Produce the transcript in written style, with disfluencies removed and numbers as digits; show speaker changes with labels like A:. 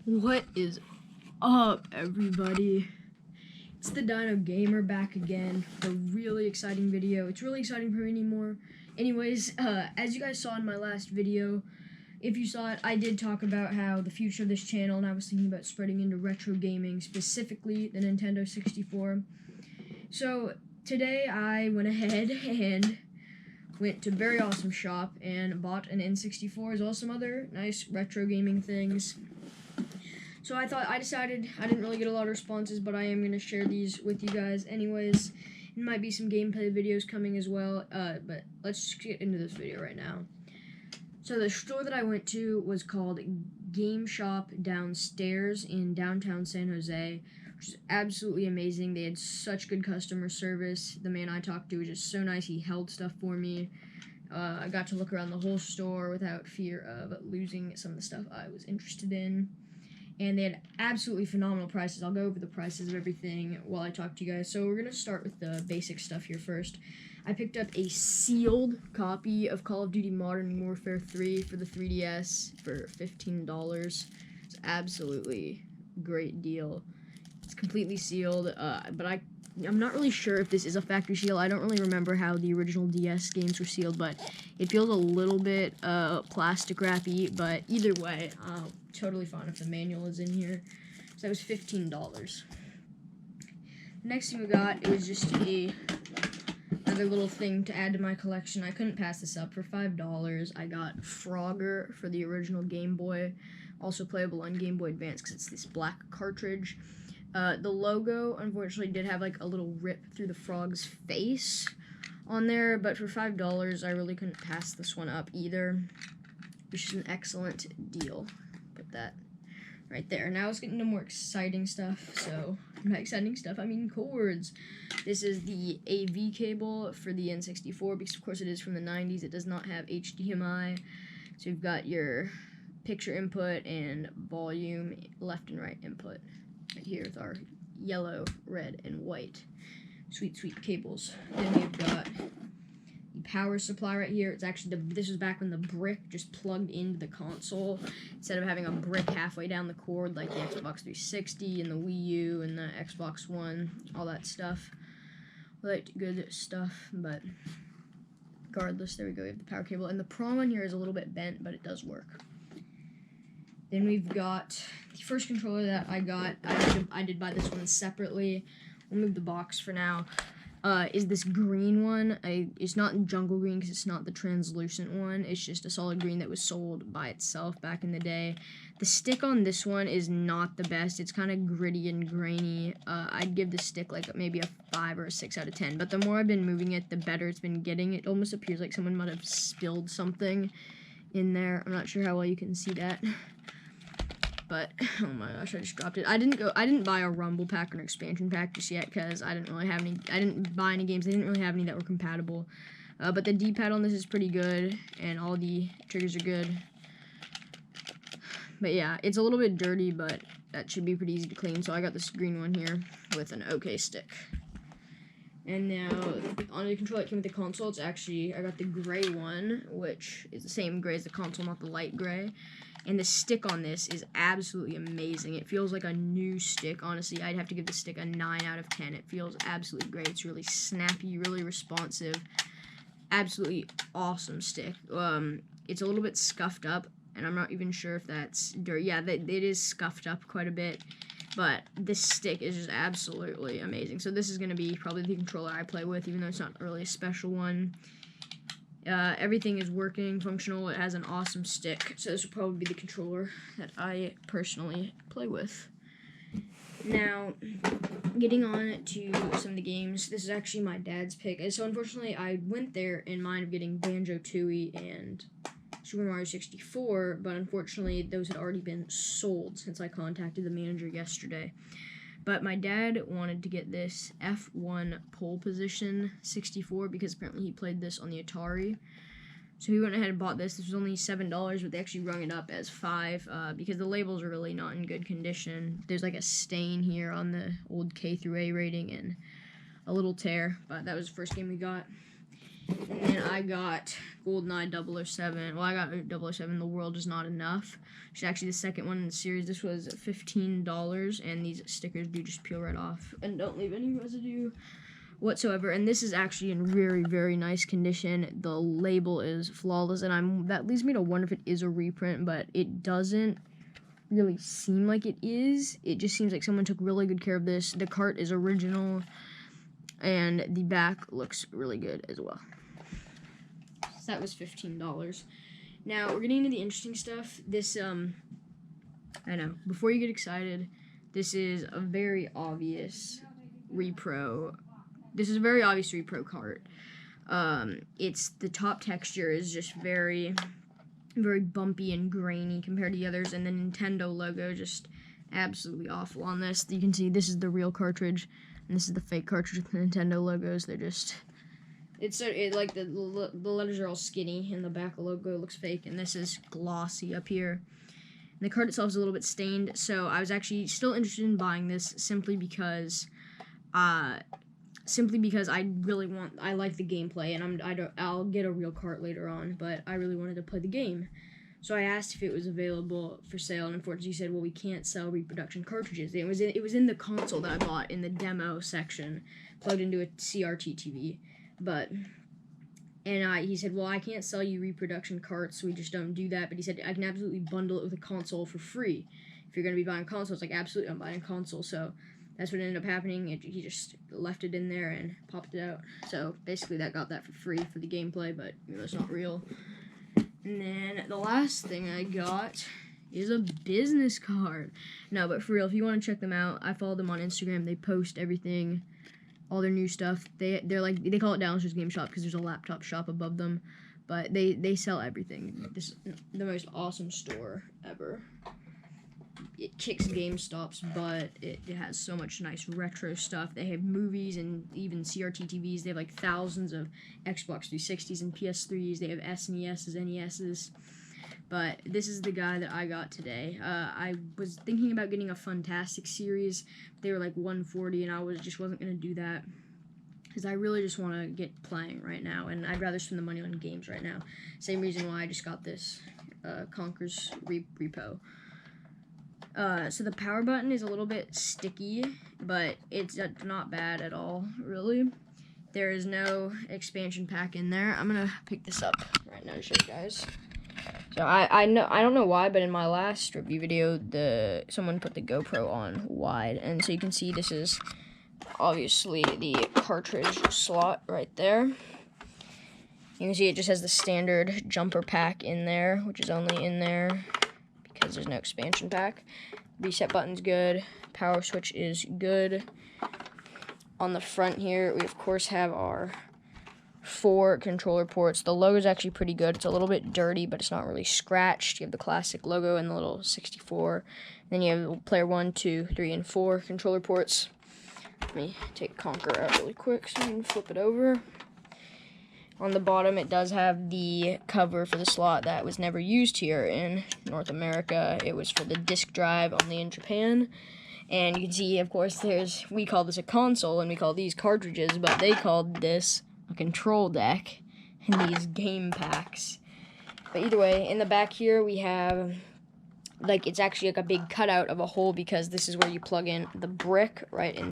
A: What is up, everybody? It's the Dino Gamer back again with a really exciting video. It's really exciting for me anymore. Anyways, as you guys saw in my last video, if you saw it, I did talk about how the future of this channel, and I was thinking about spreading into retro gaming, specifically the Nintendo 64. So today I went ahead and went to Very Awesome Shop and bought an N64 as well as some other nice retro gaming things. So I decided I didn't really get a lot of responses, but I am going to share these with you guys anyways. There might be some gameplay videos coming as well, but let's just get into this video right now. So the store that I went to was called Gameshop downstairs in downtown San Jose, which is absolutely amazing. They had such good customer service. The man I talked to was just so nice. He held stuff for me. I got to look around the whole store without fear of losing some of the stuff I was interested in. And they had absolutely phenomenal prices. I'll go over the prices of everything while I talk to you guys. So we're going to start with the basic stuff here first. I picked up a sealed copy of Call of Duty Modern Warfare 3 for the 3DS for $15. It's absolutely great deal. It's completely sealed, but I'm not really sure if this is a factory seal. I don't really remember how the original DS games were sealed, but it feels a little bit plastic wrappy, but either way, totally fine if the manual is in here. So that was $15. The next thing we got, it was just another little thing to add to my collection. I couldn't pass this up. For $5, I got Frogger for the original Game Boy, also playable on Game Boy Advance because it's this black cartridge. The logo, unfortunately, did have like a little rip through the frog's face on there, but for $5, I really couldn't pass this one up either, which is an excellent deal. Put that right there. Now let's get into more exciting stuff. So, by exciting stuff, I mean cords. This is the AV cable for the N64, because of course it is from the 90s. It does not have HDMI, so you've got your picture input and volume left and right input. Right here with our yellow, red, and white sweet cables. Then we've got the power supply right here. It's actually this was back when the brick just plugged into the console instead of having a brick halfway down the cord like the Xbox 360 and the Wii U and the Xbox One, all that stuff. Like good stuff, but regardless, there we go. We have the power cable, and the prong on here is a little bit bent, but it does work. Then we've got the first controller that I got. I did buy this one separately. We'll move the box for now. Is this green one. It's not jungle green because it's not the translucent one. It's just a solid green that was sold by itself back in the day. The stick on this one is not the best. It's kind of gritty and grainy. I'd give the stick like maybe a 5 or a 6 out of 10. But the more I've been moving it, the better it's been getting. It almost appears like someone might have spilled something in there. I'm not sure how well you can see that. But oh my gosh, I just dropped it. I didn't buy a rumble pack or an expansion pack just yet because I didn't buy any games. They didn't really have any that were compatible. But the D-pad on this is pretty good, and all the triggers are good. But yeah, it's a little bit dirty, but that should be pretty easy to clean. So I got this green one here with an OK stick. And now, on the controller that came with the console, it's actually, I got the gray one, which is the same gray as the console, not the light gray. And the stick on this is absolutely amazing. It feels like a new stick, honestly. I'd have to give the stick a 9 out of 10. It feels absolutely great. It's really snappy, really responsive. Absolutely awesome stick. It's a little bit scuffed up, and I'm not even sure if that's dirty. Yeah, it is scuffed up quite a bit. But this stick is just absolutely amazing. So this is going to be probably the controller I play with, even though it's not really a special one. Everything is working, functional. It has an awesome stick. So this will probably be the controller that I personally play with. Now, getting on to some of the games. This is actually my dad's pick. And so unfortunately, I went there in mind of getting Banjo-Tooie and Super Mario 64, but unfortunately those had already been sold since I contacted the manager yesterday. But my dad wanted to get this F1 pole position 64 because apparently he played this on the Atari. So he went ahead and bought this. This was only $7, but they actually rung it up as $5 because the labels are really not in good condition. There's like a stain here on the old K through A rating and a little tear, but that was the first game we got. And then I got GoldenEye 007. Well, I got 007, The World Is Not Enough. Which is actually the second one in the series. This was $15, and these stickers do just peel right off and don't leave any residue whatsoever. And this is actually in very, very nice condition. The label is flawless, and that leads me to wonder if it is a reprint, but it doesn't really seem like it is. It just seems like someone took really good care of this. The cart is original, and the back looks really good as well. So that was $15. Now we're getting into the interesting stuff. This I know, before you get excited, this is a very obvious repro. This is a very obvious repro cart. It's the top texture is just very, very bumpy and grainy compared to the others, and the Nintendo logo just absolutely awful on this. You can see this is the real cartridge, and this is the fake cartridge with the Nintendo logos. They're just, like the letters are all skinny, and the back logo looks fake, and this is glossy up here. And the cart itself is a little bit stained, so I was actually still interested in buying this simply because I like the gameplay, and I'll get a real cart later on, but I really wanted to play the game. So I asked if it was available for sale, and unfortunately he said, well, we can't sell reproduction cartridges. It was in the console that I bought in the demo section, plugged into a CRT TV, he said, well, I can't sell you reproduction carts, so we just don't do that, but he said, I can absolutely bundle it with a console for free. If you're going to be buying consoles, like, absolutely, I'm buying a console, so that's what ended up happening. He just left it in there and popped it out. So basically that got that for free for the gameplay, but it's not real. And then the last thing I got is a business card. No, but for real, if you want to check them out, I follow them on Instagram. They post everything, all their new stuff. They call it Downstairs Gameshop because there's a laptop shop above them, but they sell everything. This is the most awesome store ever. It kicks GameStop's butt. It has so much nice retro stuff. They have movies and even CRT TVs. They have like thousands of Xbox 360s and PS3s. They have SNESs, NESs. But this is the guy that I got today. I was thinking about getting a Fantastic series. They were like $140, and I wasn't gonna do that because I really just want to get playing right now, and I'd rather spend the money on games right now. Same reason why I just got this Conker's repo. So the power button is a little bit sticky, but it's not bad at all, really. There is no expansion pack in there. I'm gonna pick this up right now to show you guys. So I don't know why, but in my last review video, someone put the GoPro on wide, and so you can see this is obviously the cartridge slot right there. You can see it just has the standard jumper pack in there, which is only in there because there's no expansion pack. Reset button's good. Power switch is good. On the front here, we of course have our 4 controller ports. The logo is actually pretty good. It's a little bit dirty, but it's not really scratched. You have the classic logo and the little 64. Then you have player 1, 2, 3, and 4 controller ports. Let me take Conker out really quick so we can flip it over. On the bottom, it does have the cover for the slot that was never used here in North America. It was for the disk drive only in Japan. And you can see, of course, we call this a console, and we call these cartridges, but they called this a control deck and these game packs. But either way, in the back here, we have, it's actually like a big cutout of a hole because this is where you plug in the brick right in.